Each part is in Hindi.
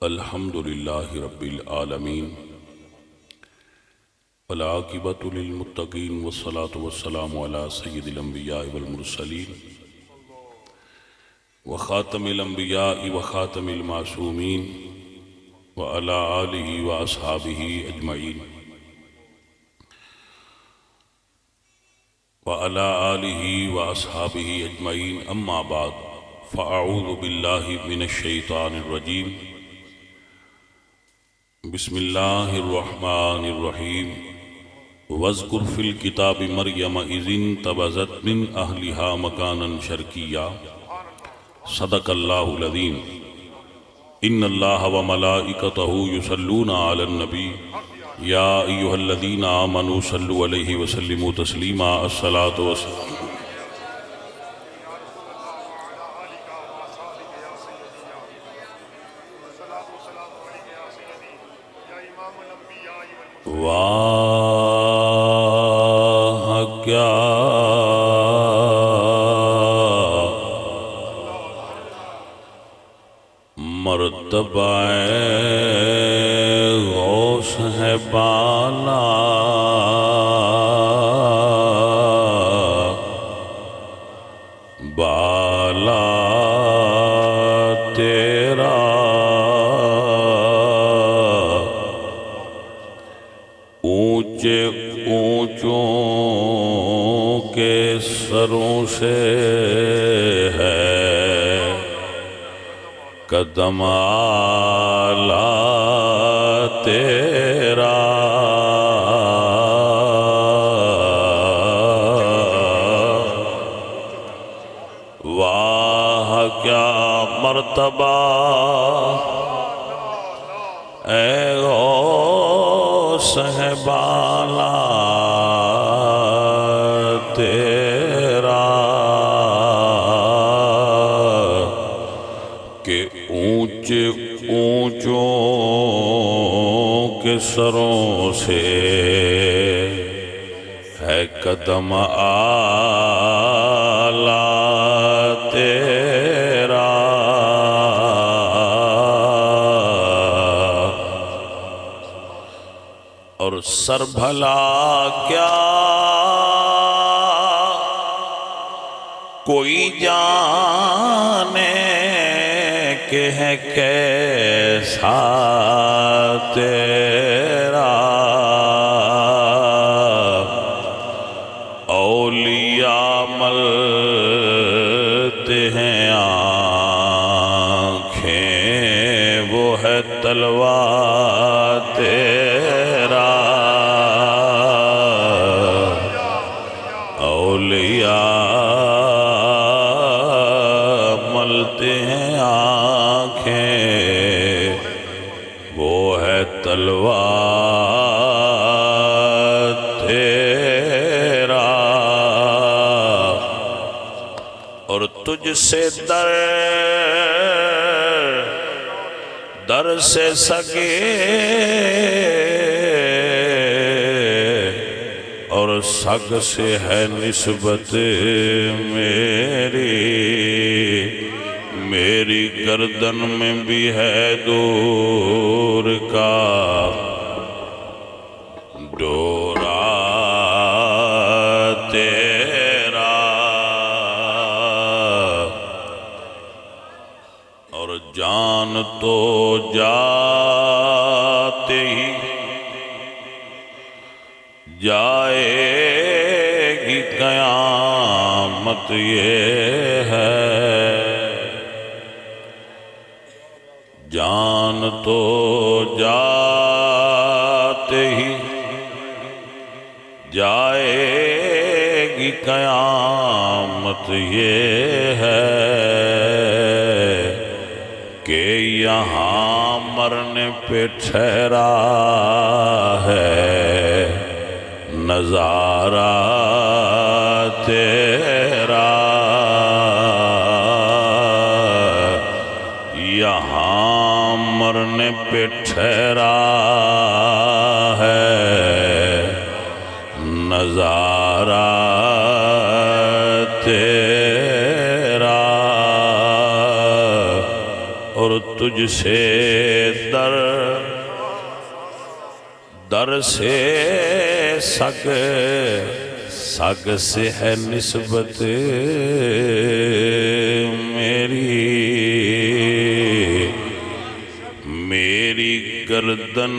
अल्हम्दुलिल्लाहि रब्बिल आलमीन वल आक़िबतु लिल मुत्तक़ीन वस्सलातु वस्सलामु अला सय्यिदिल अंबियाइ वल मुरसलीन व ख़ातमिल अंबियाइ व ख़ातमिल मासूमीन व अला आलिहि व अस्हाबिहि अजमईन व अला आलिहि व अस्हाबिहि अजमईन अम्मा बाद फ़अऊज़ु बिल्लाहि मिनश शैतानिर रजीम बिस्मिल्लाहिर रहमानिर रहीम वज़्कुर फ़िल किताबि मरियम इज़िन तबज़त मिन अहलिहा मकानन शर्किया सदक़ल्लाहुल अज़ीम इन्नल्लाह व मलाइकतहु युसल्लूना अलन नबी या अय्युहल्लज़ीना आमनू सल्लु अलैहि व सल्लिमू तस्लीमा अस्सलातु वस्सलाम वाह क्या मर्तबा गौस है बाला बाला तेरा ऊंचे ऊंचों के सरों से है कदम आला तेरा वाह क्या मर्तबा सहबाला तेरा के ऊंचे ऊंचों के सरों से है कदम आला तेरा और सर भला क्या कोई जाने के है कैसा तेरा औलिया मलते हैं आँखें वो है तलवार तेरा औलिया मलते हैं आँखें वो है तलवार तेरा और तुझसे दर से सगे और सग से है निस्बत मेरी गर्दन में भी है दूर का डोरा तेरा और जान तो जाते ही जाएगी क़यामत ये है जान तो जाते ही जाएगी क़यामत ये है कि यहाँ मरने पे ठहरा है नज़ारा तेरा यहाँ मरने पे ठहरा है नज़ारा तेरा और तुझसे दर दर से सग सग से है निस्बत मेरी मेरी गर्दन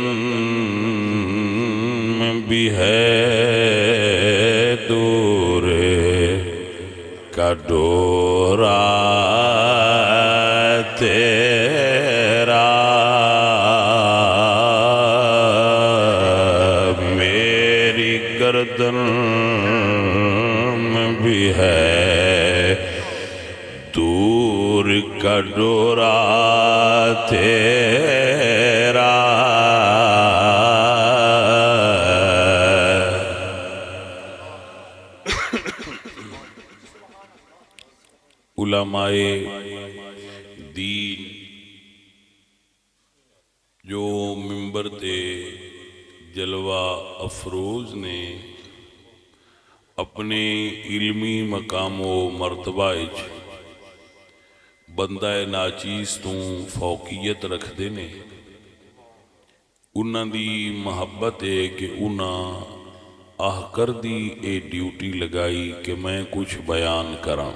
में भी है दूर का डोरा तेरा मेरी गर्दन में भी है दूर का डोरा तेरा। उलमाए दीन जो मिंबर ते जलवा अफरोज ने अपने इल्मी मकामो मरतबा बंदा नाचीज तो फौकीयत रखते ने, उन्हां दी मुहब्बत है कि उन्हां आहकर दी ये ड्यूटी लगाई कि मैं कुछ बयान करा।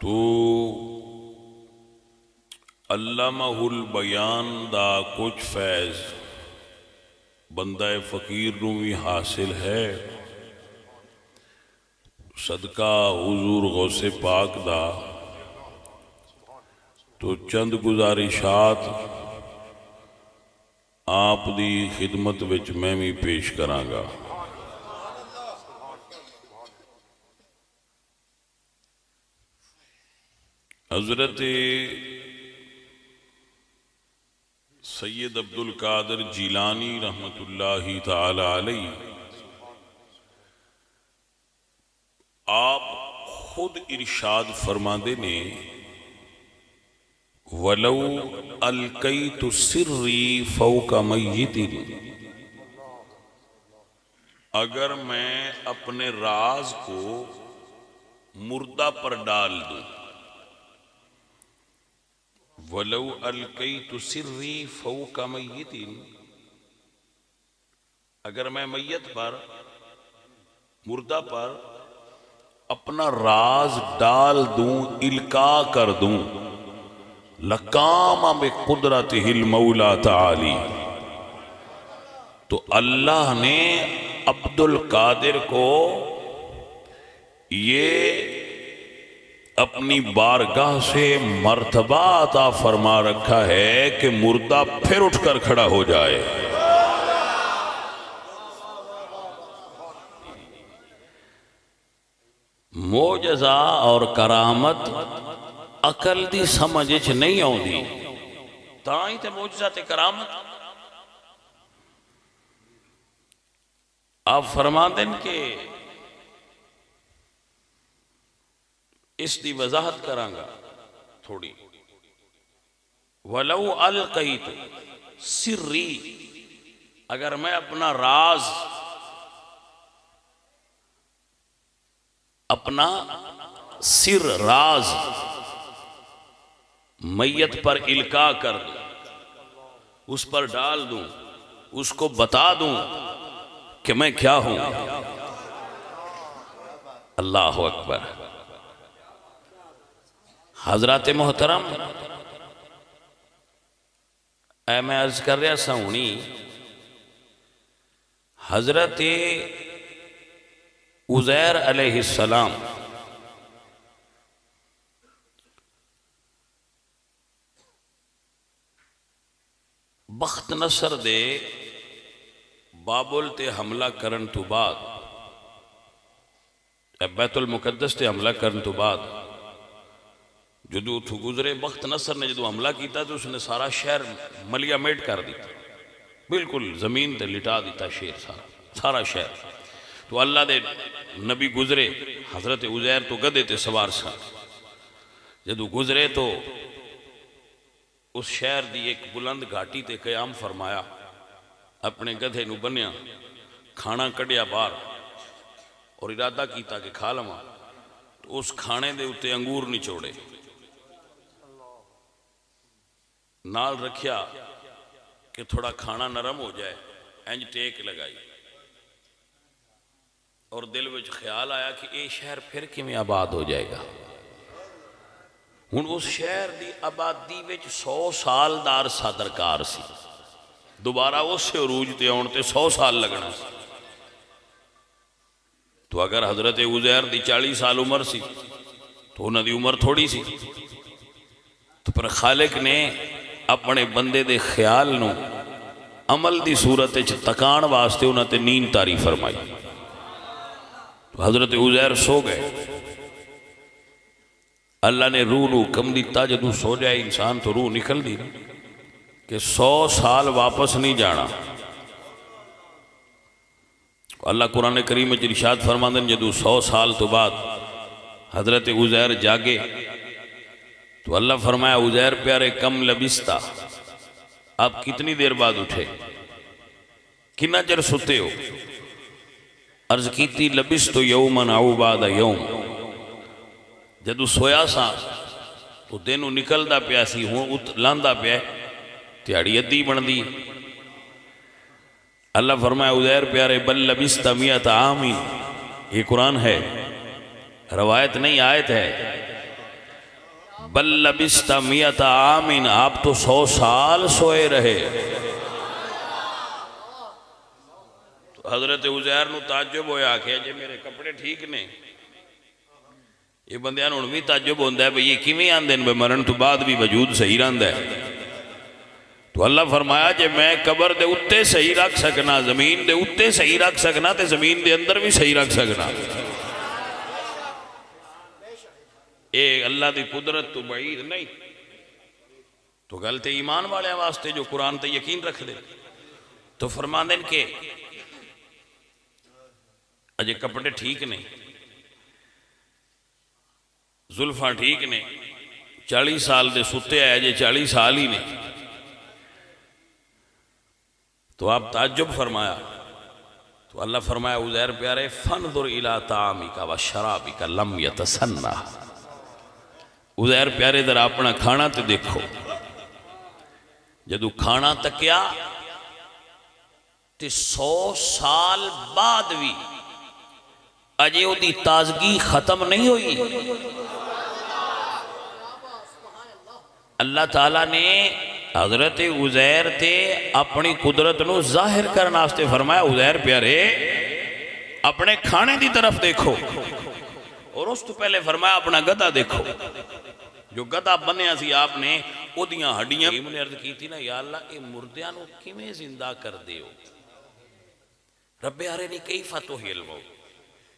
तो अल्लामाहुल बयान दा कुछ फैज़ बंदा फकीर नूं भी हासिल है। सदका हुजूर गौसे पाक दा तो चंद गुजारिशात आप दी खिदमत विच मैं भी पेश करांगा। हजरत सैयद अब्दुल कादिर जीलानी रहमतुल्लाहि ताला अलैहि आप खुद इरशाद फरमाते ने, वलौ अलकैतु सिर्री फौका मय्यतिन, अगर मैं अपने राज को मुर्दा पर डाल दूं, वलौ अलकैतु सिर्री फौका मय्यतिन, अगर मैं मैयत पर मुर्दा पर अपना राज डाल दूं, इल्का कर दूं, लकामा में कुदरतिहिल मौला ताली, तो अल्लाह ने अब्दुल कादिर को ये अपनी बारगाह से मर्तबा अता फरमा रखा है कि मुर्दा फिर उठकर खड़ा हो जाए। मोजज़ा और करामत अकल दी समझ च नहीं आउंदी, तां ही ते मोजज़ा ते करामत। आप फरमाते हैं कि इसकी वजाहत करांगा थोड़ी। वलौ अलकैत सिर्री, अगर मैं अपना राज अपना सिर राज मैयत पर इल्का कर दूं, उस पर डाल दूं, उसको बता दूं कि मैं क्या हूं। अल्लाह अकबर। हजरात मोहतरम, मैं अर्ज कर रहा सा हुणी, हजरत उज़ैर अलैहिस्सलाम बख्त नसर दे बाबुल ते हमला करन तो बाद, बैतुल मुकद्दस ते हमला करन तो बाद जो उथों गुजरे, बख्त नसर ने जो हमला किया तो उसने सारा शहर मलिया मेट कर दिता, बिल्कुल जमीन ते लिटा दिता शेर सारा शहर। तो अल्लाह दे नबी गुजरे, हजरत उज़ैर तो गधे ते सवार सा, जदों गुजरे तो उस शहर की एक बुलंद घाटी ते कयाम फरमाया, अपने गधे नूं बन्निया, खाना कढ़िया बाहर और इरादा किया कि खा लवां, तो उस खाने दे उत्ते अंगूर निचोड़े, नाल रखिया कि थोड़ा खाना नरम हो जाए, इंज टेक लगाई और दिल में ख्याल आया कि ये शहर फिर किवें आबाद हो जाएगा। हुण उस शहर की आबादी में 100 सालदार दरकार सी, दोबारा उस अरूज ते आउण ते 100 साल लगना सी। तो अगर हजरत उज़ैर की 40 साल उम्र सी तो उन्होंने उम्र थोड़ी सी, तो पर खालिक ने अपने बंदे दे ख्याल नूं अमल की सूरत तकाण वास्ते उन्होंने नींद तारी फरमाई। तो हजरत उज़ैर सो गए। अल्लाह ने रूह नूं हुक्म दिता, जदों सो जाए इंसान तो रूह निकल दी कि 100 साल वापस नहीं जाना। अल्लाह कुरान करीम में इरशाद फरमाते हैं, जदों 100 साल तो बाद हजरत उज़ैर जागे तो अल्लाह फरमाया, उज़ैर प्यारे कम लबिस्ता, आप कितनी देर बाद उठे, कितना चर सुते हो। अर्ज की लबिस तो यौमन औ बाद यौम, जदों सोया सा तो दिन निकलता पिया सी, हुण लांदा पिया, दिहाड़ी अद्धी बनती। अल्लाह फरमाया, उज़ैर प्यारे बल लबिस्ता मियत आमीन, ये कुरान है, रवायत नहीं आयत है। बल लबिस्ता मियत आमीन, आप तो 100 साल सोए रहे। तो हजरत उज़ैर नूं ताज्जुब होया, आखिया जे मेरे कपड़े ठीक ने। ये बंदियां नूं हुण भी ताज्जुब होंदा है भी ये किवें आंदे ने मरण तो बाद भी वजूद सही रहिंदा है। तो अल्लाह फरमाया, जे मैं कबर दे उत्ते सही रख सकना, जमीन दे उत्ते सही रख सकना, तो जमीन दे अंदर भी सही रख सकना। ये अल्लाह की कुदरत तो बईद नहीं। तो गल तो ईमान वाले वास्ते जो कुरान ते यकीन रख दे। तो फरमांदे के अजे कपड़े ठीक ने, जुल्फा ठीक ने, 40 साल दे सुते आए, जे 40 साल ही ने। तो आप ताज्जुब फरमाया। तो अल्लाह फरमाया, उज़ैर प्यारे फनजुर इला तामिका व शराबिका लम यतसन्ना, उज़ैर प्यारे जरा अपना खाना तो देखो। जदों खाना तकिया तो 100 साल बाद भी अजे उहदी ताजगी खत्म नहीं हुई। अल्लाह ताला ने हजरत उज़ैर ते अपनी कुदरत नूं जाहिर करने वास्ते फरमाया, उज़ैर प्यारे अपने खाने की तरफ देखो। और उस तो पहले फरमाया अपना गधा देखो, जो गधा बनिया सी आपने ओदियां हड्डियां। ने अर्ज की थी ना, या अल्लाह ये मुर्दियां नूं किवें जिंदा कर दिओ। रब्बे आरे नी कई फतो हिलवो,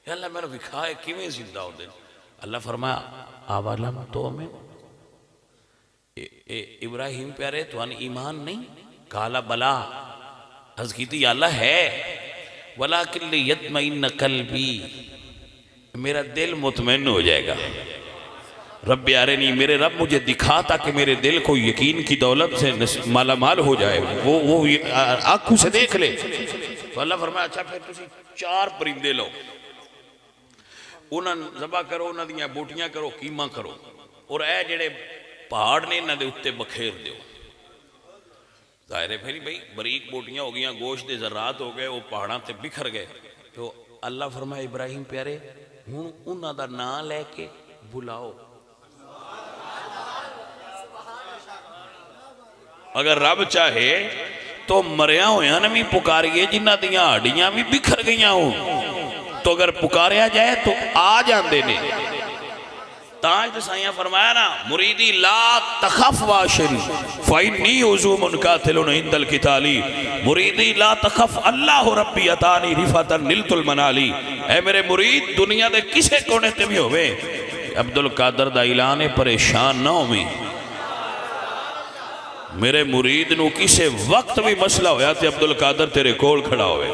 या अल्लाह मैनूं विखाए किवें जिंदा होंदे। अल्लाह फरमाया, आवालम तो में इब्राहिम प्यारे तुहान ईमान नहीं। काला बला, अर्ज की थी अल्लाह है, वलाकिन यत्मइन्न कल्बी, मेरा दिल मुतमईन हो जाएगा। रब यारे नहीं, मेरे रब मुझे दिखा ताकि मेरे दिल को यकीन की दौलत से माला माल हो जाए, वो आंखों से देख ले। तो अल्लाह फरमाया, अच्छा फिर तुसी 4 परिंदे लो, उन्होंने जबा करो, उन्होंने दियां बोटियां करो, कीमा करो, और ए जेड़े पहाड़ ने इन्हों के उत्ते बखेर दो। जाहिर है फिर भाई बरीक बोटियां हो गई, गोश्त के जरात हो गए, वो पहाड़ों से बिखर गए। तो अल्लाह फरमाया, इब्राहिम प्यारे हुण उन्हां दा नाम लैके बुलाओ। अगर रब चाहे तो मरिया होया ने भी पुकारिए, जिन्हां दियां हड्डियां भी बिखर गई हो, तो अगर पुकारिया जाए तो आ जाते ने। ताज साइया फरमाया ना, मुरीदी ला तखफ वाशिन फइन्नी उज़ूमुन कातिलुन इंदल किताली, मुरीदी ला तखफ अल्लाह रब्बी अतानी रिफतन निलतुल मनाली। ऐ मेरे मुरीद दुनिया के किसे कोने ते भी होवे, अब्दुल कादर दा ऐलान है, परेशान ना होवी। मेरे मुरीद नू किसे वक्त भी मसला होया ते अब्दुल कादर तेरे कोल खड़ा होवे।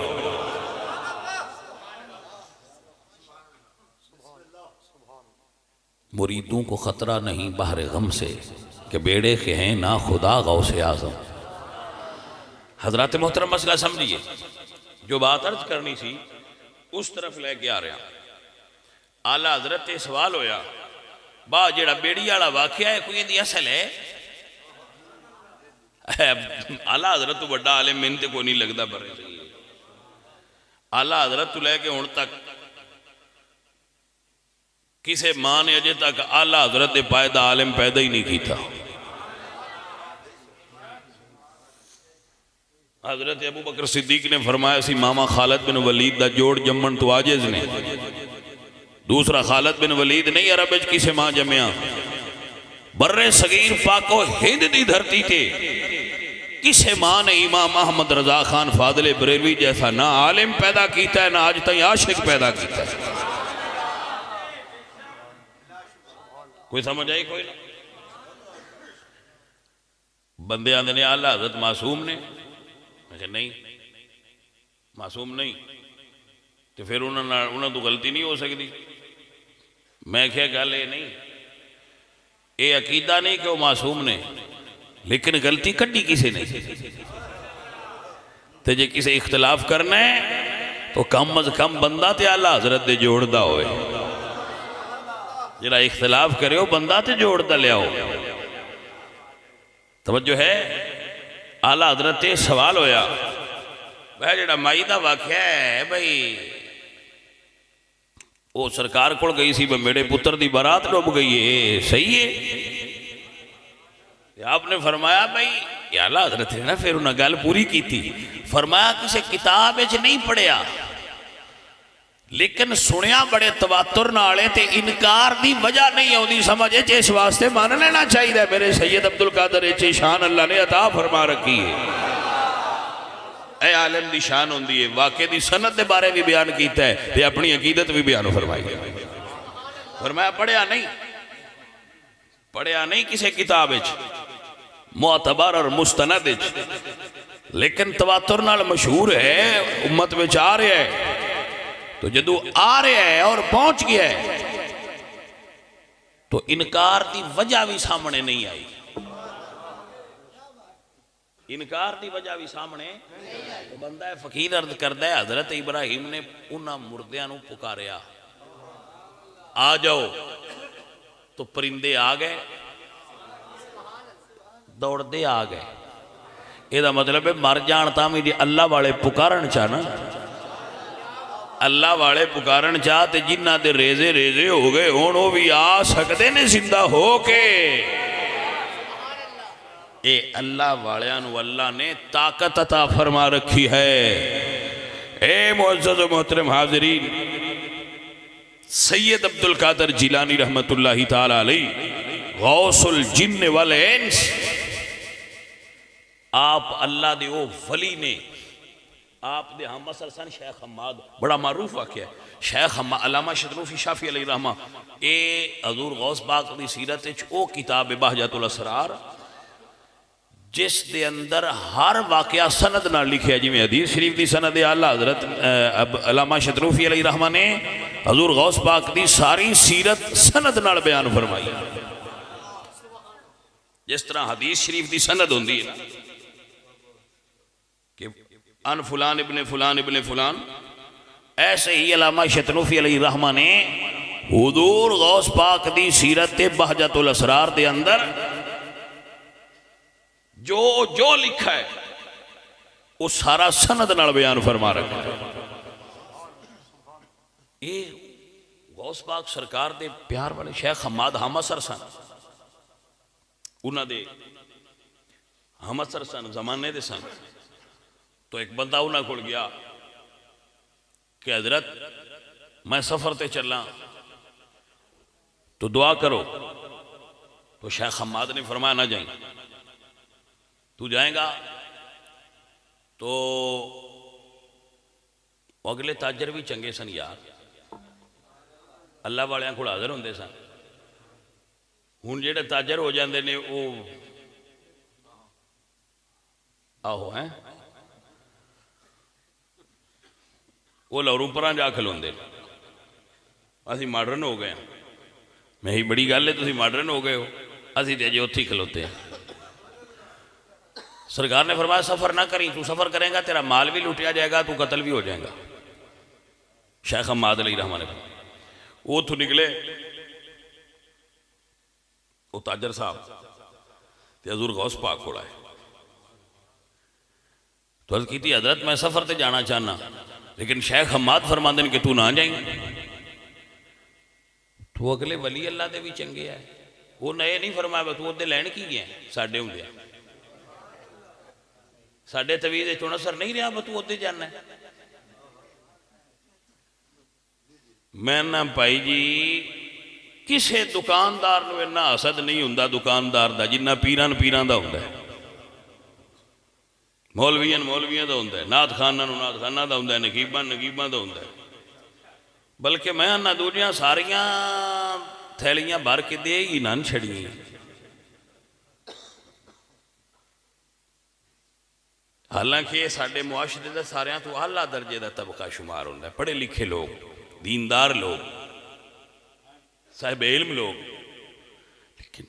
मुरीदों को खतरा नहीं बहरे गम से कि बेड़े के हैं ना खुदा गौसे आजम। हजरत मोहतरम मसला समझिए, जो बात अर्ज करनी थी उस तरफ लेके आ रहा। आला हजरत सवाल होया, बा जेड़ा बेड़ी वाला वाकया है कोई दी असल है? आला हजरत तो बड़ा आलिम मैंने तो कोई नहीं लगता पर आला हजरत तो लैके हुण तक किसी मां ने अजे तक आला हजरत के पायदा आलिम पैदा ही नहीं किया। हजरत अबू बकर सिद्दीक ने फरमाया सी मामा खालिद बिन वलीद दा जोड़ जम्मन तो आजिज ने, दूसरा खालिद बिन वलीद नहीं अरब किसे मां जमया। बर्रे सगीर पाको हिंद की धरती ते किसे मां ने इमाम अहमद रजा खान फादले बरेलवी जैसा ना आलिम पैदा किया है ना आज तक आशिक पैदा किया है। कोई समझ आई कोई ना? बंदे आंदे ने आला हजरत मासूम ने, मैं नहीं मासूम नहीं तो फिर उन्होंने तो गलती नहीं हो सकती। मैं क्या गल ये नहीं, ये अकीदा नहीं कि वो मासूम ने, लेकिन गलती कड्डी किसी ने। तो जे किसी इख्तलाफ करना है तो कम अज कम बंदा तो आला हजरत दे जोड़दा होए, जरा इख्तलाफ करे हो बंदा तो जोड़दा लियाओ। तवज्जो है? आला हजरत ते सवाल होया वह जड़ा माई का वाक्या है भाई वो सरकार को गई सी मेरे पुत्र की बारात डुब गई है, सही है? आपने फरमाया भाई आला हजरत है ना, फिर उन्हें गल पूरी की थी। फरमाया किसी किताब नहीं पढ़िया लेकिन सुनिया बड़े तवातुर नाल है ते इनकार की वजह नहीं आती समझ, इस वास्ते मान लेना चाहिए। मेरे सैयद अब्दुल कादर इस शान अल्लाह ने अता फरमा रखी है। ए आलिम की शान होंदी है, वाकई की सनत के बारे भी बयान किया है ते अपनी अकीदत भी बयान फरमाई है। फरमाया पढ़िया नहीं किसी किताब मुअतबर और मुस्तनद, लेकिन तवातुर नाल मशहूर है, उम्मत में आ रहा है। तो जदू आ रहा है और पहुंच गया है तो इनकार की वजह भी सामने नहीं आई। इनकार की वजह भी सामने तो बंदा है फकीर अर्ज करता है हजरत इब्राहिम ने उन्होंने मुर्दियां नूं पुकारिया आ जाओ, तो परिंदे आ गए, दौड़ते आ गए। यदा मतलब है मर जान तां भी अल्लाह वाले पुकारन चा ना, अल्लाह वाले पुकारन चाह ते जिन्हां दे रेजे रेजे हो गए हुण वो भी आ सकते ने जिंदा हो के। ये अल्लाह वालियां नूं अल्लाह ने ताकत अता फरमा रखी है। ए मुअज़्ज़ज़ व मोहतरम हाज़रीन, सैयद अब्दुल कादर जिलानी रहमतुल्लाहि ताला अलैह गौसुल जिन्न वल इंस, आप अल्लाह दे ओ वली ने, आप दे हम असर सन शेख हम्माद, बड़ा मारूफ वाक़या है। शेख अल्लामा शतरूफी शाफी अलैहि रहमा ए हजूर गौस पाक दी सीरत विच ओ किताब बहजतुल असरार जिस दे अंदर हर वाक़या सनद नाल लिखिया, जिवें हदीस शरीफ दी सनद आला हजरत अल्लामा शतरूफी अलैहि रहमा ने हजूर गौस पाक दी सारी सीरत सनद नाल बयान फरमाई। जिस तरह हदीस शरीफ दी सनद होंदी है ना कि अन फुलान इब्ने फुलान इब्ने फुलान, ऐसे ही अल्लामा शतरूफी अलैहि रहमा ने हुजूर गौस पाक दी सीरत बहजतुल असरार दे अंदर जो जो लिखा है वो सारा सनद नाल बयान फरमा रखा है। ये गौस पाक सरकार दे प्यार वाले शेख हम्माद हमसर सन, उन्होंने हमसर सन जमाने दे सन। तो एक बंदा उन्होंने को गया कि हजरत मैं सफर ते चलना तो दुआ करो। तो शेख हम्माद ने फरमाया ना जाए, तू जाएगा तो अगले ताजर भी चंगे सन यार, अल्लाह वालियां कोल हाज़र होंदे सन। हुण जेड़े ताजर हो जाते ने वो आहो हैं वो लौरू पर जा खलोंदे। असी मॉडर्न हो गए, मैं ही बड़ी गल है तुसीं मॉडर्न हो गए हो, असी तो अजे उत्थे ही खलोते हैं। सरकार ने फरमाया सफ़र ना करी, तू सफ़र करेगा तेरा माल भी लुटिया जाएगा, तू कत्ल भी हो जाएगा। शेख हम्माद अलैहि रहमा ने वो उथों निकले, वो ताजर साहब ते हजूर गौस पाक को आए। तो अर्ज़ की हज़रत मैं सफ़र से जाना चाहना, लेकिन शेख हम्माद फरमाते कि तू ना जाएंगे। तो अगले वली अल्लाह के भी चंगे है, वो नए नहीं फरमाया तू उहदे लैन की गया साडे हुंदे साडे तवीज़ चुन असर नहीं रहा तू उहदे जाना है। मैं ना भाई जी किसी दुकानदार नूं इन्ना हसद नहीं हुंदा दुकानदार दा जिन्ना पीरां पीरां दा हुंदा है, मौलवियां मौलवियां दा हुंदा है, नात खाना नात खाना दा हुंदा है, नकीबां नकीबां दा हुंदा है। बल्कि मैं ना दूजियां सारियां थैलियां भर के दे ही ना छड़ियां। हालांकि साडे मुआशरे दा सारियां तो आला दर्जे का तबका शुमार होंदा है, पढ़े लिखे लोग, दीनदार लोग, साहिब इल्म लोग, लेकिन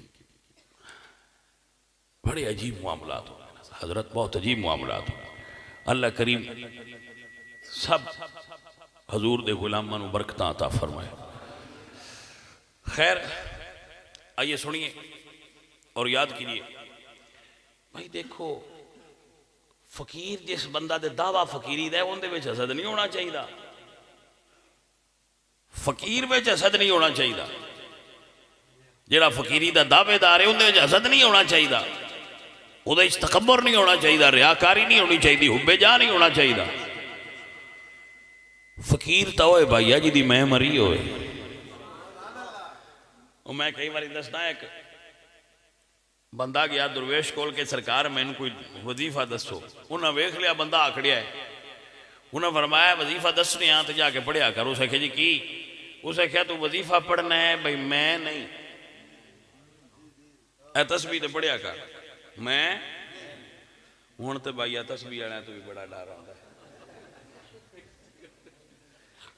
बड़े अजीब मामलात हो हजरत, बहुत अजीब मामलात हो। अल्लाह करीम सब हजूर दे गुलामां नूं बरकतां अता फरमाए। खैर आइए सुनिए और याद कीजिए भाई, देखो फकीर जिस बंदा दे दावा फकीरी दा उहदे विच हसद नहीं होना चाहिए, फकीर विच हसद नहीं होना चाहिए, जिहड़ा फकीरी दा दावेदार है उहदे विच हसद नहीं होना चाहिए, उहदे विच तकब्बुर नहीं होना चाहिए, रियाकारी नहीं होनी चाहिए, हुब्बे जा नहीं होना चाहिए। फकीर तो होए भाईया जिहदी मैं मरी होए। मैं कई बार दसना, एक बंदा गया दुरवेश कोल के सरकार मैनू कोई वजीफा दसो, उन्हें वेख लिया बंदा आखड़िया है, उन्हें फरमाया वजीफा दसने आ तो जाके पढ़िया कर। उस आख्या जी की? उस आख्या तू वजीफा पढ़ना है? भाई मैं नहीं, ए तस्बीह तो पढ़िया कर, मैं हूँ तो भाई तस्बीह वाले तो भी बड़ा डर आता है,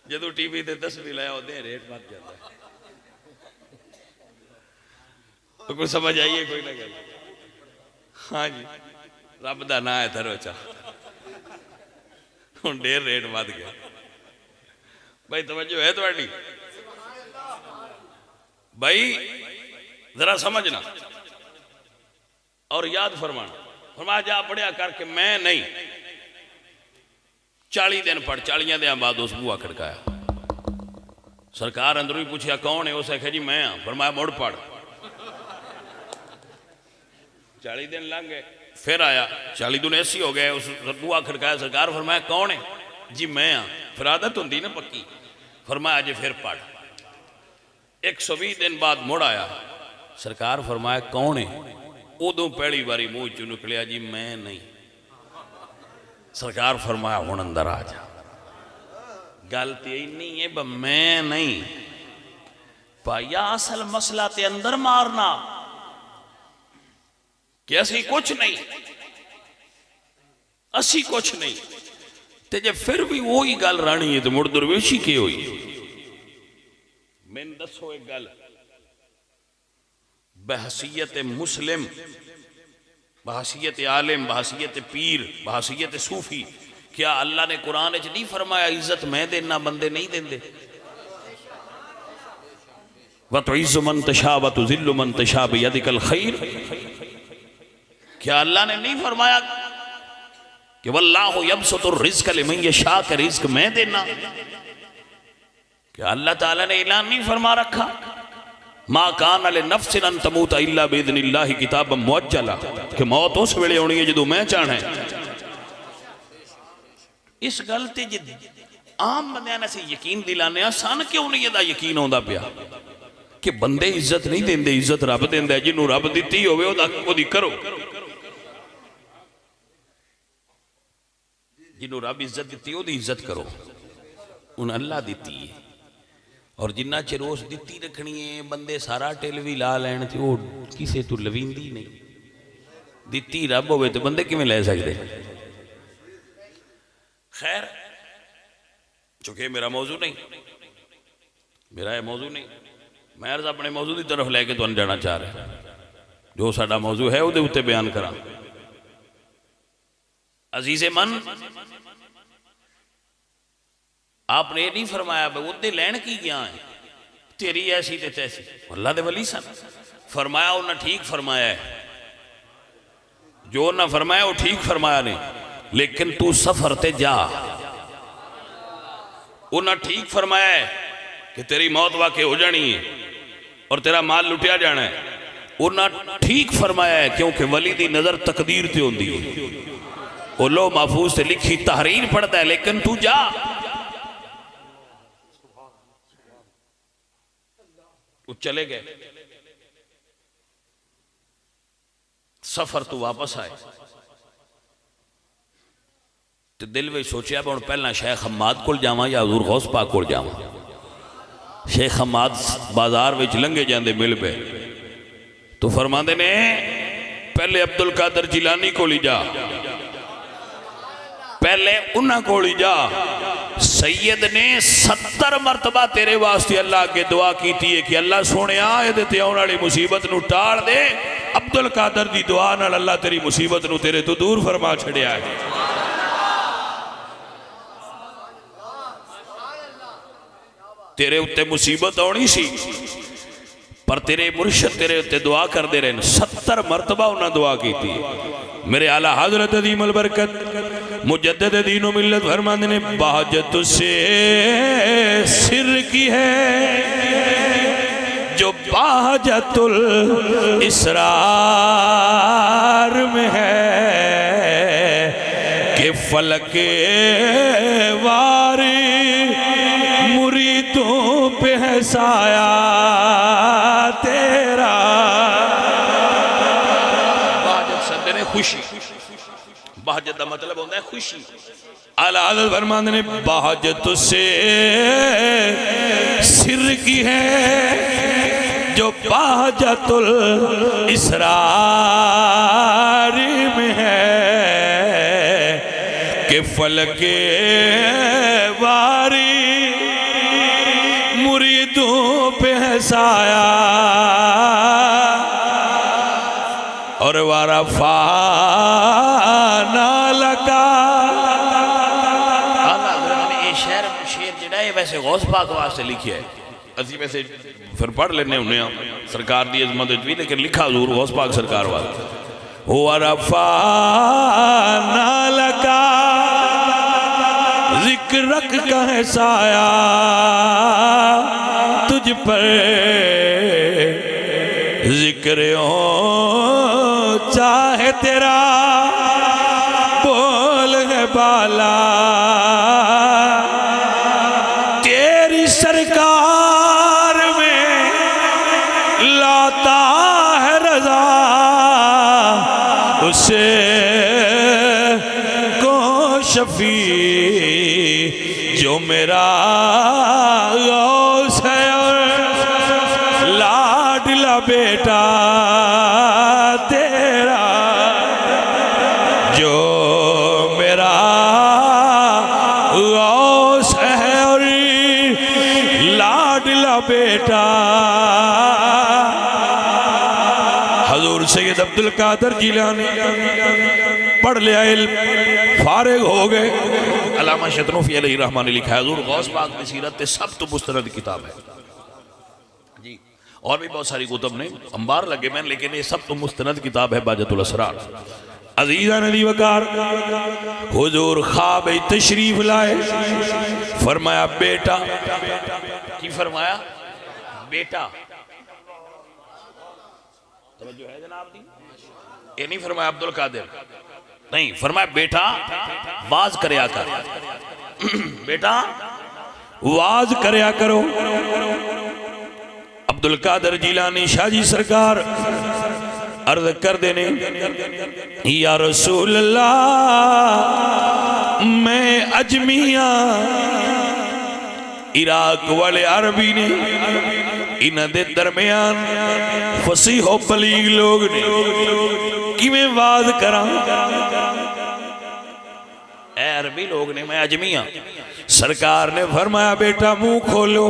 जो टीवी से तस्बीह लाया उदे रेट बढ़ जाता है। तो कोई समझ आइए कोई ना गल? हाँ जी, रब का ना है थरोचा, हुण ढेर रेट बढ़ गया। भाई तवज्जो है थोड़ी भाई, जरा समझना और याद फरमाना। फरमाया जा पढ़िया करके मैं नहीं, 40 दिन पढ़, 40 दिन बाद उस बुआ खड़काया, सरकार अंदरों ही पूछा कौन है? उस आख्या जी मैं हाँ। फरमाया मुड़ पढ़। 40 दिन लंघ गए, फिर आया, 40 दिन ऐसी हो गए, उस बुआ खड़काया, सरकार फरमाया कौन है? जी मैं हाँ। फिर आदत होंगी ना पक्की, फरमाया अजे फिर पढ़। 120 दिन बाद मुड़ आया, सरकार फरमाया कौन है? उदों पहली बारी मुंह चो निकलिया जी मैं नहीं। सरकार फरमाया हुण अंदर आ जा। गल तो इन्नी है ब मैं नहीं भाईया, असल मसला ते अंदर मारना कि असी कुछ नहीं, असी कुछ नहीं। ते जे फिर भी वही गल रानी है तो मुड़ दुरवेशी की हुई? मैंने दसो एक गल, बहसीयत मुस्लिम, बहसीयत आलिम, बहसीयत पीर, बहसीयत सूफी, क्या अल्लाह ने कुरान च नहीं फरमाया इज्जत मैं देना बंदे नहीं देंदे? व तुइज़्ज़ु मन तशा व तुज़िल्लु मन तशा बियदिकल खैर। क्या अल्लाह ने नहीं फरमाया कि वल्लाहु यबसुतुर रिज़्क़ लिमन यशा, का रिज़्क मैं देना? क्या अल्लाह ताला ने ऐलान नहीं फरमा रखा मा कान ले नफ्सिन अन तमूता इल्ला बिइज़्निल्लाहि किताबन मुअज्जला, कि मौत उस वेले आनी है जो मैं चाहना है। इस गल ते आम बंदियां ने यकीन दिलाने, सन क्यों नहीं इहदा यकीन आउंदा पिया कि बंदे इज्जत नहीं देंदे, इज्जत रब देंदा है, जिन्हों रब दिती होवे ओदी करो, जिन्हों रब इज्जत दिती ओदी इज्जत करो, उन अल्लाह दिती है। और जिन्ना चिर उस दिती रखनी है, बंदे सारा टिल भी ला लैन ते वो किसे तू लवींदी नहीं। दिती रब होवे तो बंदे किवें लै सकदे? खैर, चूंकि मेरा मौजू नहीं, मेरा यह मौजू नहीं, मैं अर्ज अपने मौजू की तरफ लैके तुहानूं जाना चाह रहा, जो साडा मौजू है उहदे उत्ते बयान करा। अजीज़े मन, आपने ये नहीं फरमाया भाई उहदे लैन की गया है, तेरी ऐसी ते तैसी, अल्लाह दे वली सन। फरमाया उन्हें ठीक फरमाया है, जो उन्हें फरमाया वो ठीक फरमाया ने, लेकिन तू सफर ते जा। उन्हें ठीक फरमाया है कि तेरी मौत वाकई हो जानी है और तेरा माल लुटिया जाना है। उन्हें ठीक फरमाया है क्योंकि वली दी नजर तकदीर ते होंदी है, वो लो महफूज से लिखी तहरीर पढ़ता है, लेकिन तू जा। वो चले गए, सफर तू वापस आए तो दिल में सोचा हूँ पहला शेख हम्माद को जावा या हजूर गौस पाक को जावा। शेख हम्माद बाजार में लंघे जाते मिल पे तो फरमाते ने पहले अब्दुल कादर जिलानी को ली जा, पहले उन्होंने को ली जा। सैयद ने 70 मरतबा तेरे वास्ते अल्लाह अगे दुआ की है कि अल्लाह सोने आने वाली मुसीबत नूं टाल दे। अब्दुल कादर की दुआ नाल अल्लाह तेरी मुसीबत नूं तेरे तो दूर फरमा छड़िया है। तेरे उत्ते मुसीबत आनी सी पर तेरे मुर्शद तेरे उत्ते दुआ करते रहे। 70 मरतबा उन्हें दुआ की थी। मेरे आला हजरत अदीम बरकत मुजद्दिद दीन व मिल्लत फरमाते ने बहजत से सिर की है जो बहजतुल इसरार में है कि फलके वारी मुरीदों पे है साया तेरा। खुशी, बहजत का मतलब होता है खुशी। आला हज़रत फरमाते ने बहजत से सिर की है जो बहजतुल इसरार में है कि फलके वारी मुरीदों पे है साया और वारफा ना लगा। शेर जिहड़ा है वैसे गौस पाक वास्ते लिखिया है, असी वैसे फिर पढ़ लेने होने सरकार की अजमत भी, लेकिन लिखा जरूर गौस पाक सरकार वास्ते। वारफा ना लगा जिक्र कहे साया तुझ पर जिक्र चाहे तेरा बोल है बाला तेरी सरकार में लाता है रजा उसे को शफी जो मेरा गौस है और लाडला बेटा तेरा जो मेरा गौस है और लाडला बेटा। हजूर सैयद अब्दुल कादर जिलानी पढ़ लिया, फारिग हो गए। अल्लामा शतनूफी अलैहि रहमान ने लिखा है हजूर गौस पाक की सीरत सब तो मुस्तनद किताब है जी, और भी बहुत सारी कुतुब ने अंबार लगे मैंने, लेकिन ये सब तो मुस्तनद किताब है बाजतुल असरार। अजीजा नदी वकार हुजूर ख्वाब तशरीफ लाए, फरमाया बेटा की फरमाया बेटा, तवज्जो है जनाब दी, ये नहीं फरमाया अब्दुल कादिर, नहीं फरमाया बेटा वाज करया कर, बेटा वाज करया करो। अब्दुल कादिर जिलानी शाहजी सरकार अर्ज कर देने या रसूल अल्लाह मैं अजमिया इराक वाले अरबी ने इन्हां दे दरमियान फसीह बलीग लोग ने किवें वाज करां। ए अरबी लोग ने मैं अजमिया। सरकार ने फरमाया बेटा मुंह खोलो।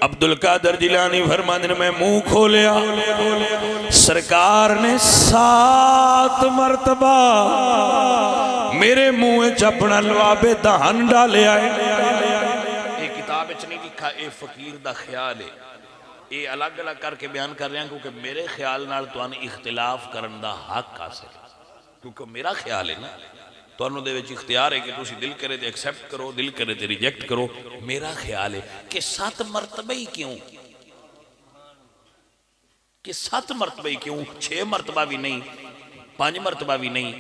अब्दुल कादिर जिलानी फरमाते ने मैं मुंह खोलिया। सरकार ने 7 मरतबा मेरे मुंह च अपना लवाबे दहन डालिया है। ये किताब च नहीं लिखा, ये फकीर दा ख्याल है, ये अलग अलग करके बयान कर रहे हैं क्योंकि मेरे ख्याल नाल तुहानू इख्तिलाफ करन दा हक हासिल। क्योंकि मेरा ख्याल है ना ਤੁਹਾਨੂੰ ਦੇ ਵਿੱਚ इख्तियार है कि तुसी दिल करे तो एक्सेप्ट करो, दिल करे तो रिजेक्ट करो। मेरा ख्याल है कि 7 मरतबे ही क्यों, कि 7 मरतबे ही क्यों, 6 मरतबा भी नहीं, 5 मरतबा भी नहीं,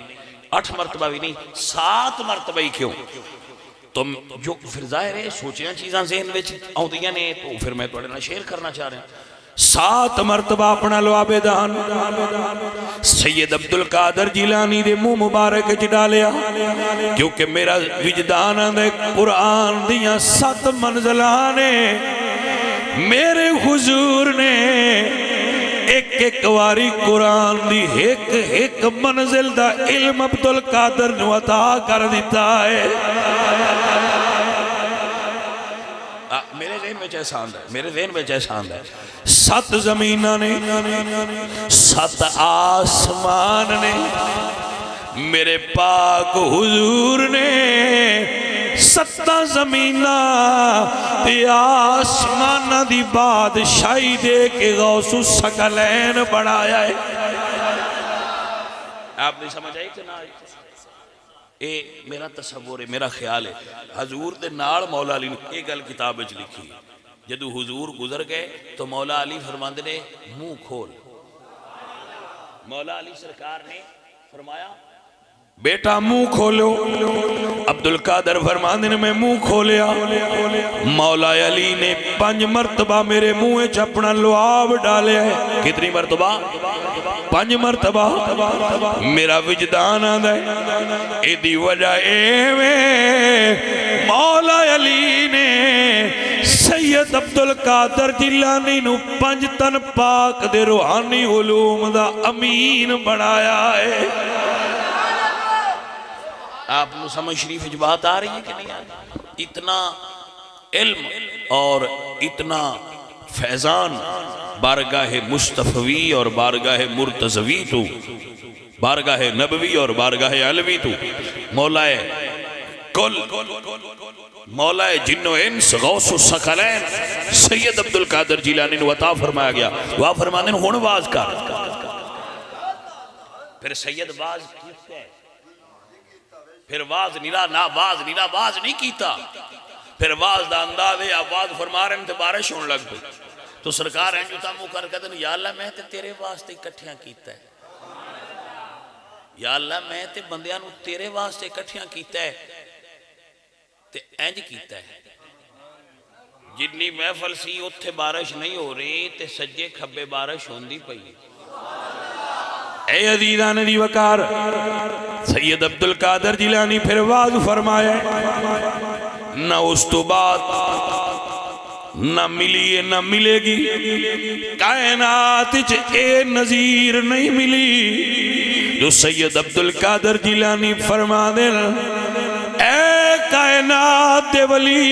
8 मरतबा भी नहीं, 7 मरतबे ही क्यों? तो जो फिर जाहिर है सोचिया चीज़ां ज़हन विच आउंदियां ने, तो फिर मैं तुहाडे नाल शेयर करना चाह रहा। 7 मरतबा अपना लवाबेदान सैयद अब्दुल कादर जिलानी दे मुंह मुबारक च डालिया, क्योंकि मेरा विजदान आंदा कुरान दियां 7 मंजिलां ने। मेरे हुजूर ने एक एक वारी कुरान दी एक एक मंजिल दा इल्म अब्दुल कादर नूं अता कर दिता है। मेरे ज़हन में ऐसा आंदा है, मेरे ज़हन में ऐसा आंदा है 7 ज़मीनां ने, 7 आसमान ने, मेरे पाक हुजूर ने 7 ज़मीनां ते आसमानां दी बादशाही दे के गौसु सकलैन बनाया है। आपने समझ आई कि ना? ये मेरा तसव्वुर है, मेरा ख्याल है। हजूर दे नाल मौला अली ने ये गल किताब विच लिखी, जदों हुजूर गुजर गए तो मौला अली फरमांदे ने मुंह खोल। मौला अली सरकार ने फरमाया बेटा मुंह खोलो। अब्दुल कादर फरमांदे ने मैं मुंह खोलिया। मौला अली ने 5 मरतबा मेरे मुंह च अपना लुआब डालिया है। कितनी मरतबा? 5 मरतबा। मेरा विजदान आंदा है इदी वजह एवें मौला अली ने सैयद अब्दुल कादर जिलानी नू 5 तन पाक दे रूहानी उलूम दा अमीन बनाया है। आप समझ शरीफ च बात आ रही है कि नहीं आ रही? इतना इल्म और इतना फैजान बारगाह मुस्तफवी और बारगाह मुर्तजवी तो, बारगाह नबवी और बारगाह अलवी तो मौलाए कुल, मौलाए जिन्नो इंस गौसु सकलैन सैयद अब्दुल कादर जिलानी ने अता फरमाया गया। वह फरमाने हुण वाज कर। फिर सैयद वाज कीता, फिर वाज निरा ना वाज निरा वाज नहीं कीता, फिर वाज दा अंदाज है आवाज फरमा रहे थे बारिश होने लग पई तो सरकार है जुता मुंह कर कहते या अल्लाह मैं ते तेरे वास्ते इकट्ठियां कीता है, या अल्लाह मैं ते बंदियां नूं तेरे वास्ते इकट्ठियां कीता है ते इंज कीता है। जिन्नी महफल सी उत्थे बारिश नहीं हो रही ते सज्जे खब्बे बारिश होंदी पई। ए अजीज़ा ने दी वकार सैयद अब्दुल कादर जिलानी फिर वाज फरमाया ना उस तो बाद ना मिली है ना मिलेगी कायनात च ए नजीर नहीं मिली जो सैयद अब्दुल कादर जिलानी फरमा दे ए कायनात दे वली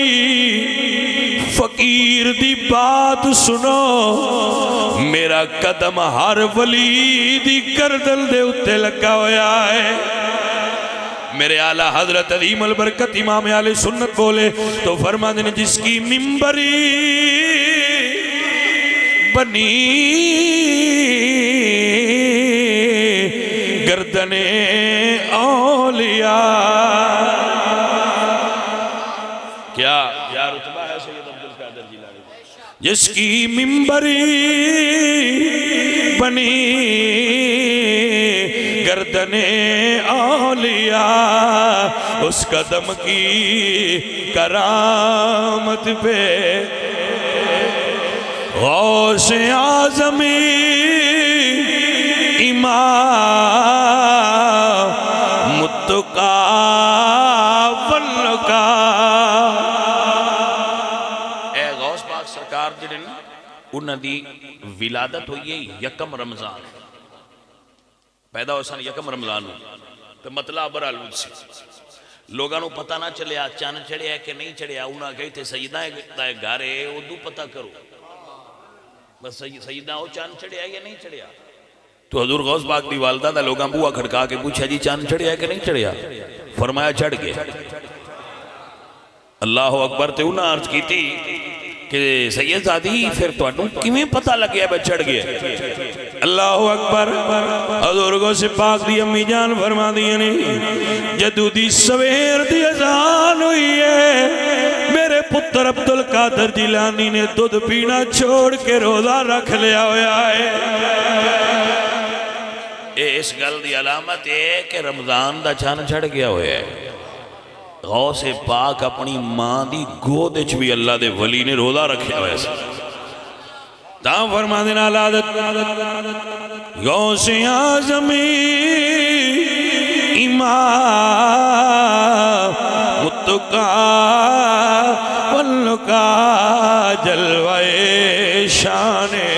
फकीर दी बात सुनो। मेरा कदम हर वली दी गर्दन दे उत्ते लगा होया है। मेरे आला हजरत अजीम अल बरकत इमाम आले सुन्नत बोले तो फरमाते हैं जिसकी मिंबरी बनी गर्दने औलिया। क्या क्या रुतबा है सैयद अब्दुल कादर जिलानी, जिसकी मिंबरी बनी गर्दने औलिया उस कदम की करामत पे गौस आज़मी इमाम मुत्तका वल्लका। ए गौस पाक सरकार जिहड़े ने उन्हां दी विलादत हुई है यकम रमजान, पैदा हो सन यकम रमजान तो मतलब बरालूद से लोगों को पता ना चलिया चंद चढ़िया कि नहीं चढ़िया। उन्हें कही थे सईदा घर है उदू पता करो बस सईदा वो चंद चढ़िया या नहीं चढ़िया। तो हजूर गौस पाक की वालदा दा लोगों बुआ खड़का के पूछा जी चंद चढ़िया कि नहीं चढ़िया, फरमाया चढ़ गया। अल्लाह अकबर। तो उन्हें अर्ज की कि सैयद सादी फिर तुहानू किवें पता लग्या मैं चढ़ गया। अल्लाहु अकबर। हजूर गौसे पाक दी अम्मी जान फरमा दिया ने जदू दी सवेर दी अजान हुई है मेरे पुत्र अब्दुल कादर जिलानी ने दूध पीना छोड़ के रोजा रख लिया होया है। इस गल की अलामत है कि रमजान का चन चढ़ गया हुआ है। गौसे पाक अपनी मां की गोद च भी अल्लाह के वली ने रोजा रखा हुआ है। ता फरमा देना आदत गौसे आज़मी इमाम मुत्तका वल्लुका जलवाए शाने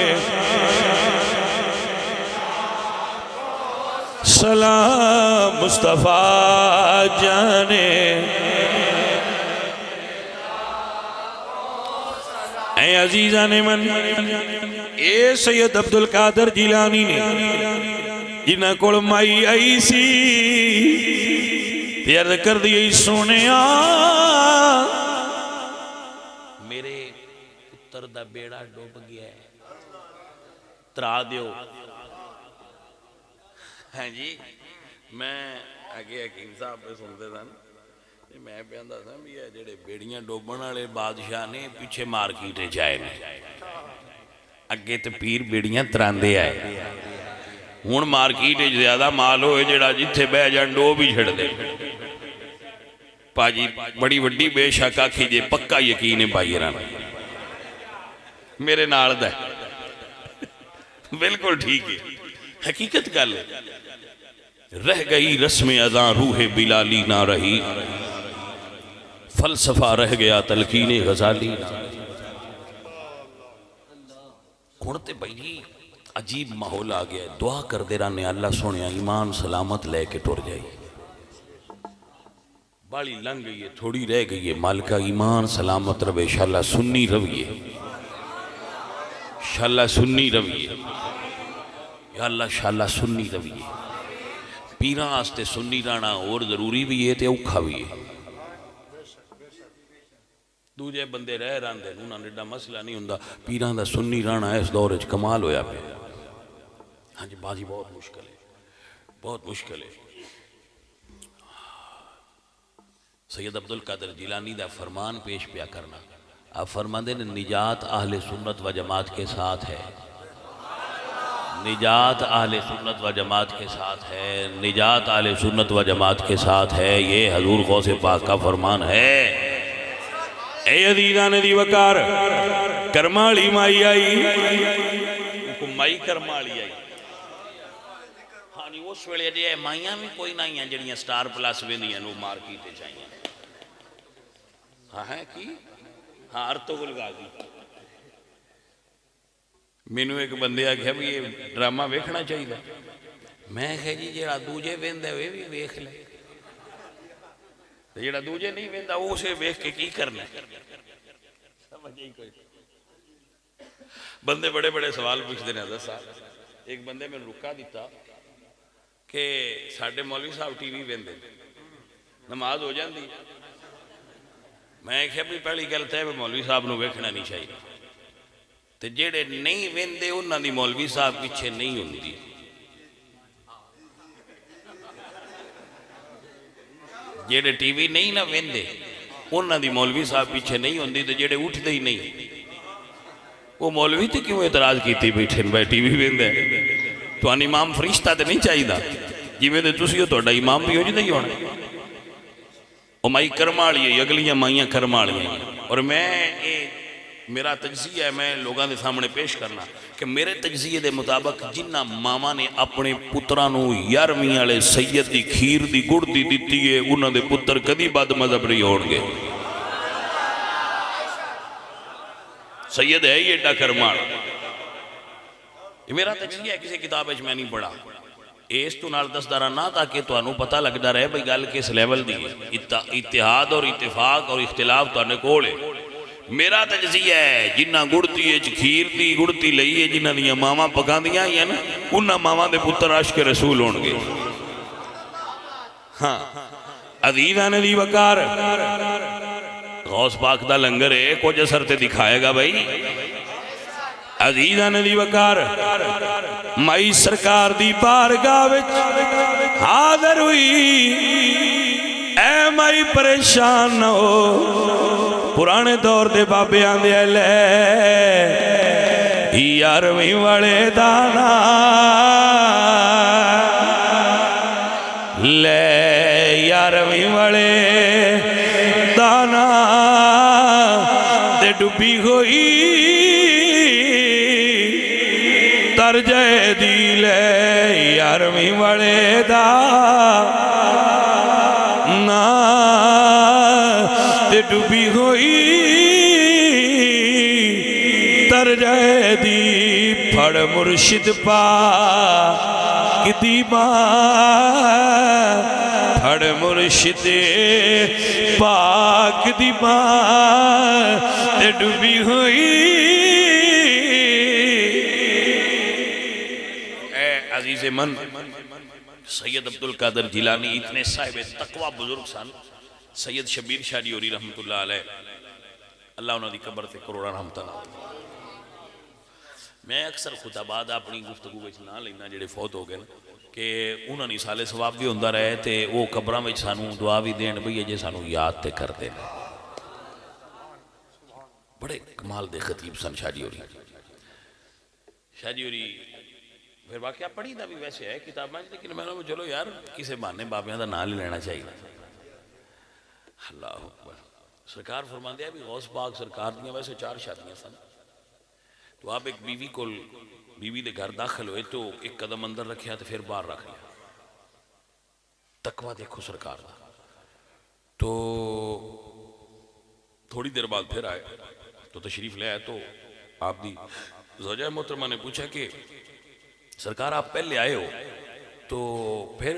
सलाम मुस्तफ़ा जाने। ऐ अजीजा ने मन ए सैयद अब्दुल कादर जिलानी ने जिन्हें कोल माई आई सी अर्ज कर दी सोने मेरे पुत्र दा बेड़ा डूब गया है तरा दियो। हाँ जी मैं अगे हकीम साहब पे सुनते सन मैं कहता था भी ये जेडे बेड़ियां डोबन वाले बादशाह ने पिछे मार्केट च आए ने अगे तो पीर बेड़ियां तरांदे आए हुण मार्केट ज्यादा माल होए जेड़ा जिथे बह जान डोब ही छड़ दे। भाजी बड़ी वड्डी बेशक आखी जे पक्का यकीन है भाई मेरे नाल दा बिल्कुल ठीक है हकीकत गल रह गई रस्म अज़ां रूहे बिलाली ना रही फलसफा रह गया तलकीने गजाली। हुण ते भाई जी अजीब माहौल आ गया दुआ करते रहने अल्लाह सोने ईमान सलामत लैके टुर जाए। बाली लंघ गई है थोड़ी रह गई है मालिका ईमान सलामत रवे शाला सुन्नी रविए शाला सुन्नी रविए या अल्लाह शाला सुन्नी रविए। पीरां वास्ते सुन्नी रहना और जरूरी भी है तो औखा भी है। दूजे बंदे रह रहे उन्होंने एडा मसला नहीं होंदा पीरां दा सुन्नी रहना इस दौर च कमाल होया पे। हाँ जी बाजी बहुत मुश्किल है बहुत मुश्किल है। सैयद अब्दुल कादर जिलानी दा फरमान पेश पिया करना आप फरमाते ने निजात अहले सुन्नत व जमात के साथ है निजात अहले सुन्नत व जमात के साथ है निजात अहले सुन्नत व जमात के साथ है। ये हजूर गौसे पाक का फरमान है। ए अजीजा ने दी वकार करमाली माई आई माई करमाली आई। हाँ जी उस वेले जे माइया भी कोई ना ही जड़ियाँ स्टार प्लस वेंदियां वो मार्केट चाहिए। हाँ है की हाँ अर्तुगरुल गाजी मैनू एक बंदे आख्या भी ये ड्रामा वेखना चाहिए। मैं कहा जी जो दूजे वेंदा वे भी वेख ले जो दूजे नहीं वेंदा उसे वेख के की करना। बंदे बड़े बड़े सवाल पूछते हैं। दसा एक बंदे मैंने रुका दिता कि साडे मौलवी साहब टीवी वेंदे नमाज हो जाती। मैं आख्या भी पहली गल तो है मौलवी साहब को वेखना नहीं चाहिए तो जेड़े नहीं वेंदे उन्होंने मौलवी साहब पिछे नहीं होंदी। जेड़े टीवी नहीं ना वेंदे उन्होंने मौलवी साहब पिछे नहीं होंदी तो जेड़े उठते ही नहीं वो मौलवी तो क्यों एतराज की बैठे भाई टीवी वेंदा तो इमाम फरिश्ता तो नहीं चाहिए जिमें तो इमाम भी हो जाता ही होना। वो माई कर्मा वाली है अगलियां माइयां कर्मा वाली और मैं ये मेरा तजजिया है मैं लोगों के सामने पेश करना कि मेरे तजजिए के मुताबिक जिन्ना मावा ने अपने पुत्रां नूं 11वीं वाले सैयद की खीर की गुड़ दी दी है उन्होंने पुत्र कभी बद मजहब नहीं होणगे। सैयद है ही एडा कर्माल मेरा तजजिया है किसी किताब मैं नहीं पढ़ा इस तो नाल दसदा रहना ताकि तुहानू पता लगता रहे भाई गल किस लैवल की इतिहाद और इतफाक और इख्तिलाफ तुहाडे कोल है। मेरा तजजिया है जिन्ना गुड़ती खीर की गुड़ती लई है जिन्हां दियां मावां पकांदियां ही ना उन्हां मावां दे पुत्र आशिक रसूल होणगे। हाँ अजीज़ां ने दी वकार गौस पाक दा लंगर है कुछ असर ते दिखाएगा भाई। अजीज़ां ने दी वकार माई सरकार दी बारगाह विच हाज़र हुई। ऐ माई परेशान न हो, पुराने दौर दे बाबे आंदे ले 11वीं वाले दाना ले 11वीं वाले दाना ते डुबी होई तर जाए दी ले 11वीं वाले दा ना ते डुबी होई तर जाए दी फड़ मुर्शिद पा किदी फड़ मुर्शिद पाक दी ते डुबी हुई। अजीज़ मन सैयद अब्दुल कादर जिलानी इतने साहिब तकवा बुजुर्ग सन। सैयद शबीर शाह जी होरी रहमतुल्लाह अलैह, अल्लाह उन्होंने कब्र से करोड़ा रहमत। मैं अक्सर खुताबाद अपनी गुफ्तगू में ना लेना जेडे फौत हो गए कि उन्होंने साले सवाब भी होंदा रहे तो वो कब्र में सानू दुआ भी देन भई अजे सानू याद तो करते हैं। बड़े कमाल दे खतीब सन शाह जी होरी। शाह जी होरी फिर वाकया पढ़ी दा भी वैसे है किताबा, लेकिन मैं चलो यार किसी बहाने बाबियां दा नाम ही लेना चाहिए। अल्लाह अकबर। सरकार फरमाते हैं भी गौस पाक सरकार दी वैसे 4 शादियां सन। तो आप एक बीवी के घर दाखिल हुए तो एक कदम अंदर रखा तो फिर बाहर रख लिया। तकवा देखो सरकार का। तो थोड़ी देर बाद फिर आए तो तशरीफ ले आए तो आपकी ज़ौजा मोहतरमा ने पूछा कि सरकार आप पहले आए हो तो फिर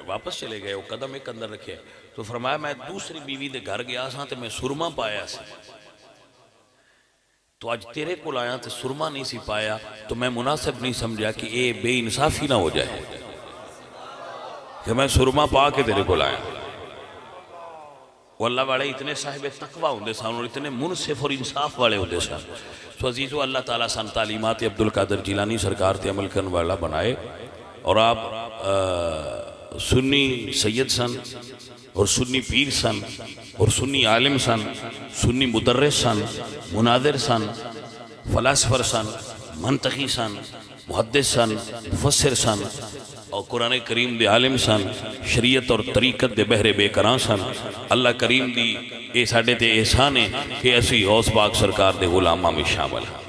वापस चले गए हो, कदम एक अंदर रखे। तो फरमाया मैं दूसरी बीवी के घर गया सा तो मैं सुरमा पाया सी, तो अज तेरे को आया तो सुरमा नहीं सी पाया, तो मैं मुनासिब नहीं समझा कि ये बेइंसाफी ना हो जाए कि मैं सुरमा पा के तेरे को आया। वो अल्लाह वाले इतने साहिब तकवा होंगे सन और इतने मुनसिफ और इंसाफ वाले होंगे सन। तो अजीज़ो अल्लाह ताला सन तालीमात अब्दुल कादर जिलानी सरकार ते अमल करने वाला बनाए। और आप सुन्नी सैयद सन और सुन्नी पीर सन और सुन्नी आलिम सन, सुन्नी मुदर्रिस सन, मुनादिर सन, फलासफर सन, मंतकी सन, मुहद्दिस सन, मुफस्सिर सन और कुरान करीम दे आलिम सन, शरीयत और तरीकत दे बहरे बेकरां सन। अल्लाह करीम दी ये साडे ते एहसान है कि असी गौस पाक सरकार दे गुलामां में शामिल हैं।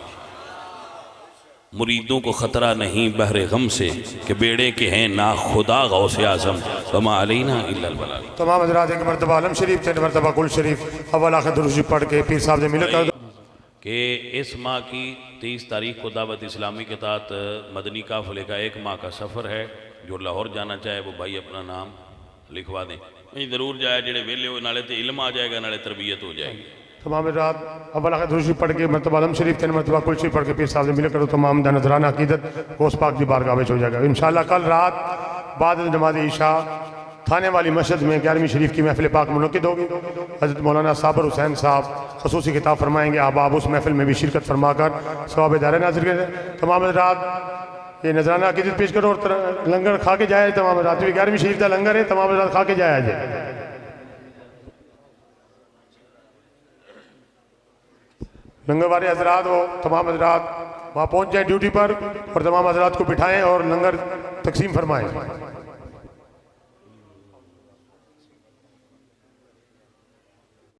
मुरीदों को ख़तरा नहीं बहरे गम से कि बेड़े के हैं ना खुदा गौसे आज़म वमा अलैना इल्लल बलाग। तमाम हज़रात एक मरतबा आलम शरीफ 3 मरतबा कुल शरीफ अव्वल आखिर दुरूद पढ़ के पीर साहब से मिलत कर कि इस माह की 30 तारीख को दावत इस्लामी के तहत मदनी काफ़िले का 1 माह का सफ़र है। जो लाहौर जाना चाहे वो भाई अपना नाम लिखवा दें, नहीं ज़रूर जाए। जेडे वेले हो नाले तो इल्म आ जाएगा नाले तरबियत हो जाएगी। तमाम हज़रात अव्वल आखिर दुरूद पढ़ के मरतबा आलम शरीफ 3 मरतबा कुल शरीफ पढ़ के पीर साहब से मिलत करो। तमाम दा नजराना अकीदत गौस पाक की बारगाह में हो जाएगा इंशाअल्लाह। कल रात बाद नमाज इशा थाने वाली मस्जिद में 11वीं शरीफ की महफिल पाक मुनक़िद होगी। हज़रत मौलाना साबर हुसैन साहब ख़ुसूसी खिताब फरमाएंगे। आप उस महफिल में भी शिरकत फरमाकर सवाब दायरा नाज़िर करें। तमाम हज़रात ये नजराना अकीदत पेश करो और लंगर खा के जाए। तमाम हज़रात 11वीं शरीफ का लंगर है, तमाम हज़रात खा के जाया जाए। लंगर वाले हज़रात वो तमाम हज़रात वहाँ पहुँच जाए ड्यूटी पर और तमाम हज़रात को बिठाएं और लंगर तकसीम फरमाएं।